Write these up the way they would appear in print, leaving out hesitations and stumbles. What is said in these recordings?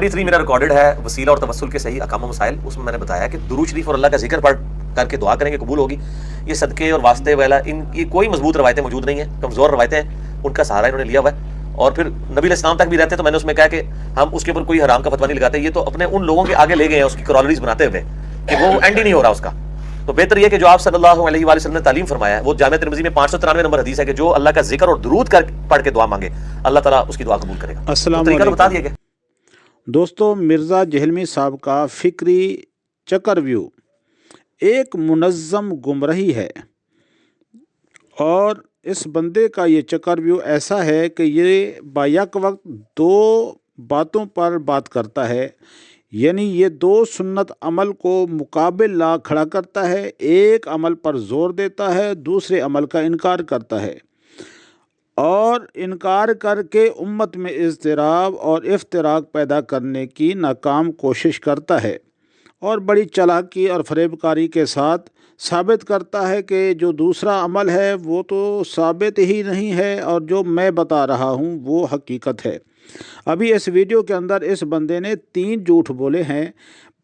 23 میرا ریکارڈڈ ہے وسیلہ اور توسل کے صحیح احکام و مسائل، اس میں میں نے بتایا کہ درود شریف اور اللہ کا ذکر پڑھ کر کے دعا کریں گے قبول ہوگی۔ یہ صدقے اور واسطے والا ان کی کوئی مضبوط روایتیں موجود نہیں ہیں، کمزور روایتیں ہیں، ان کا سہارا انہوں نے لیا ہوا ہے۔ اور پھر نبی علیہ السلام تک بھی رہتے ہیں، تو میں نے اس میں کہا کہ ہم اس کے اوپر کوئی حرام کا فتویٰ نہیں لگاتے، یہ تو اپنے ان لوگوں کے آگے لے گئے ہیں اس کی کرالریز بناتے ہوئے کہ وہ اینڈ ہی نہیں ہو رہا اس کا۔ تو بہتر یہ کہ جو آپ صلی اللہ علیہ وآلہ وسلم نے تعلیم فرمایا ہے، وہ جامع ترمذی میں 593 نمبر حدیث ہے کہ جو اللہ کا ذکر اور درود کر پڑھ کے دعا مانگے اللہ تعالیٰ اس کی دعا قبول کرے گا۔ السلام طریقہ تو بتا دیا علیکم گیا۔ دوستو، مرزا جہلمی صاحب کا فکری چکر ویو ایک منظم گمراہی ہے، اور اس بندے کا یہ چکر ویو ایسا ہے کہ یہ بیک وقت دو باتوں پر بات کرتا ہے، یعنی یہ دو سنت عمل کو مقابل لا کھڑا کرتا ہے، ایک عمل پر زور دیتا ہے، دوسرے عمل کا انکار کرتا ہے، اور انکار کر کے امت میں اضطراب اور افتراق پیدا کرنے کی ناکام کوشش کرتا ہے، اور بڑی چالاکی اور فریب کاری کے ساتھ ثابت کرتا ہے کہ جو دوسرا عمل ہے وہ تو ثابت ہی نہیں ہے، اور جو میں بتا رہا ہوں وہ حقیقت ہے۔ ابھی اس ویڈیو کے اندر اس بندے نے 3 جھوٹ بولے ہیں۔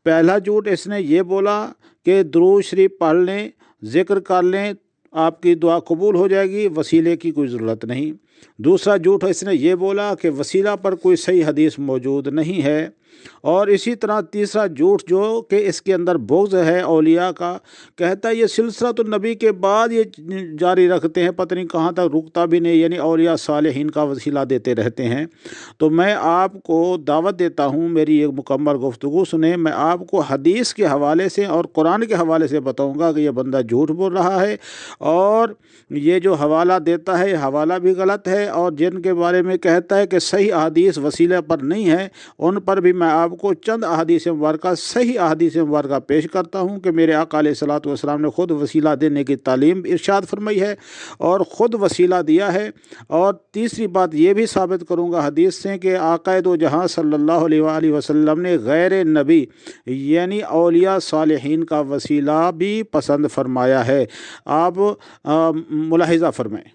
پہلا جھوٹ اس نے یہ بولا کہ درود شریف پڑھ لیں، ذکر کر لیں، آپ کی دعا قبول ہو جائے گی، وسیلے کی کوئی ضرورت نہیں۔ دوسرا جھوٹ اس نے یہ بولا کہ وسیلہ پر کوئی صحیح حدیث موجود نہیں ہے، اور اسی طرح تیسرا جھوٹ جو کہ اس کے اندر بغض ہے اولیاء کا، کہتا ہے یہ سلسلہ تو نبی کے بعد یہ جاری رکھتے ہیں، پتہ نہیں کہاں تک رکتا بھی نہیں، یعنی اولیاء صالحین کا وسیلہ دیتے رہتے ہیں۔ تو میں آپ کو دعوت دیتا ہوں، میری ایک مکمل گفتگو سنیں، میں آپ کو حدیث کے حوالے سے اور قرآن کے حوالے سے بتاؤں گا کہ یہ بندہ جھوٹ بول رہا ہے، اور یہ جو حوالہ دیتا ہے یہ حوالہ بھی غلط ہے، اور جن کے بارے میں کہتا ہے کہ صحیح احادیث وسیلہ پر نہیں ہے، ان پر بھی میں آپ کو چند احادیث مبارکہ صحیح احادیث مبارکہ پیش کرتا ہوں کہ میرے آقا علیہ الصلوۃ والسلام نے خود وسیلہ دینے کی تعلیم ارشاد فرمائی ہے اور خود وسیلہ دیا ہے۔ اور تیسری بات یہ بھی ثابت کروں گا حدیث سے کہ آقا دو جہاں صلی اللہ علیہ وآلہ وسلم نے غیر نبی یعنی اولیاء صالحین کا وسیلہ بھی پسند فرمایا ہے۔ آپ ملاحظہ فرمائیں۔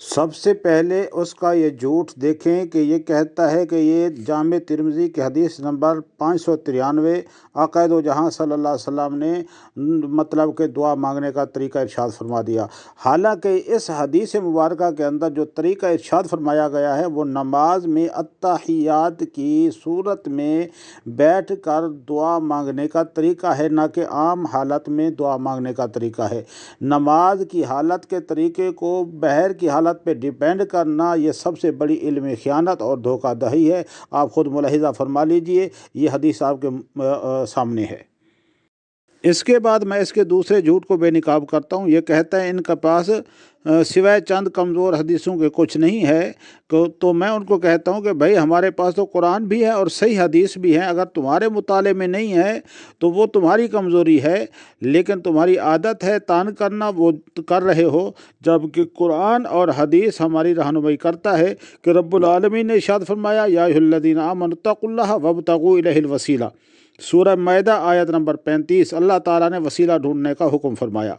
سب سے پہلے اس کا یہ جھوٹ دیکھیں کہ یہ کہتا ہے کہ یہ جامع ترمذی کی حدیث نمبر 593 آقا دو جہاں صلی اللہ علیہ وسلم نے مطلب کہ دعا مانگنے کا طریقہ ارشاد فرما دیا، حالانکہ اس حدیث مبارکہ کے اندر جو طریقہ ارشاد فرمایا گیا ہے وہ نماز میں التحیات کی صورت میں بیٹھ کر دعا مانگنے کا طریقہ ہے، نہ کہ عام حالت میں دعا مانگنے کا طریقہ ہے۔ نماز کی حالت کے طریقے کو بہر کی حالت پہ ڈیپینڈ کرنا یہ سب سے بڑی علم خیانت اور دھوکہ دہی ہے۔ آپ خود ملاحظہ فرما لیجئے، یہ حدیث آپ کے سامنے ہے۔ اس کے بعد میں اس کے دوسرے جھوٹ کو بے نقاب کرتا ہوں۔ یہ کہتا ہے ان کے پاس سوائے چند کمزور حدیثوں کے کچھ نہیں ہے، تو میں ان کو کہتا ہوں کہ بھائی ہمارے پاس تو قرآن بھی ہے اور صحیح حدیث بھی ہے، اگر تمہارے مطالعے میں نہیں ہے تو وہ تمہاری کمزوری ہے، لیکن تمہاری عادت ہے تان کرنا، وہ کر رہے ہو، جبکہ قرآن اور حدیث ہماری رہنمائی کرتا ہے کہ رب العالمین نے ارشاد فرمایا یا ایھا الذین آمنوا اتقوا اللہ وابتغوا الیہ الوسیلہ، سورہ مائدہ آیت نمبر 35، اللہ تعالیٰ نے وسیلہ ڈھونڈنے کا حکم فرمایا۔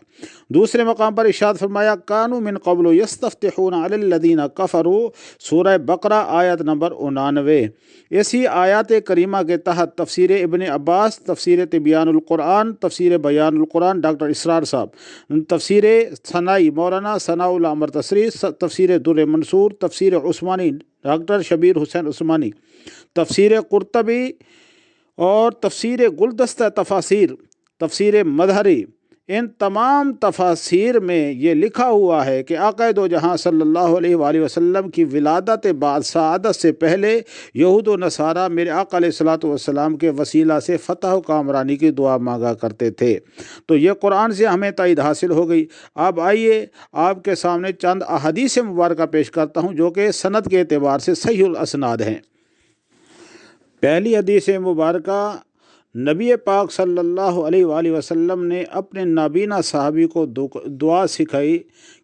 دوسرے مقام پر ارشاد فرمایا کانوا من قبل یستفتحون علی الذین کفروا، سورہ بقرہ آیت نمبر 99۔ اسی آیات کریمہ کے تحت تفسیر ابن عباس، تفسیر تبیان القرآن، تفسیر بیان القرآن ڈاکٹر اسرار صاحب، تفسیر ثنائی مولانا ثناء اللہ عمر تصری، تفسیر در منصور، تفسیر عثمانی ڈاکٹر شبیر حسین عثمانی، تفسیر قرطبی اور تفسیر گلدستہ تفاسیر، تفسیر مظہری، ان تمام تفاسیر میں یہ لکھا ہوا ہے کہ آقا دو جہاں صلی اللہ علیہ وآلہ وسلم کی ولادت بعد سعادت سے پہلے یہود و نصارہ میرے آقا علیہ الصلوۃ والسلام کے وسیلہ سے فتح و کامرانی کی دعا مانگا کرتے تھے۔ تو یہ قرآن سے ہمیں تائید حاصل ہو گئی۔ اب آئیے آپ کے سامنے چند احادیث مبارکہ پیش کرتا ہوں جو کہ سند کے اعتبار سے صحیح الاسناد ہیں۔ پہلی حدیث مبارکہ نبی پاک صلی اللہ علیہ وآلہ وسلم نے اپنے نابینا صحابی کو دعا سکھائی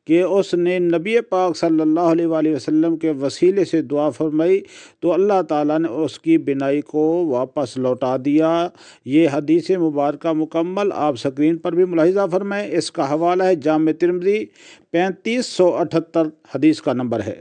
کہ اس نے نبی پاک صلی اللہ علیہ وآلہ وسلم کے وسیلے سے دعا فرمائی تو اللہ تعالیٰ نے اس کی بینائی کو واپس لوٹا دیا۔ یہ حدیث مبارکہ مکمل آپ سکرین پر بھی ملاحظہ فرمائیں۔ اس کا حوالہ ہے جامع ترمذی 3578 حدیث کا نمبر ہے۔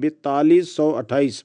4228।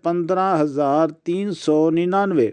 15399।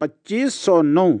2509।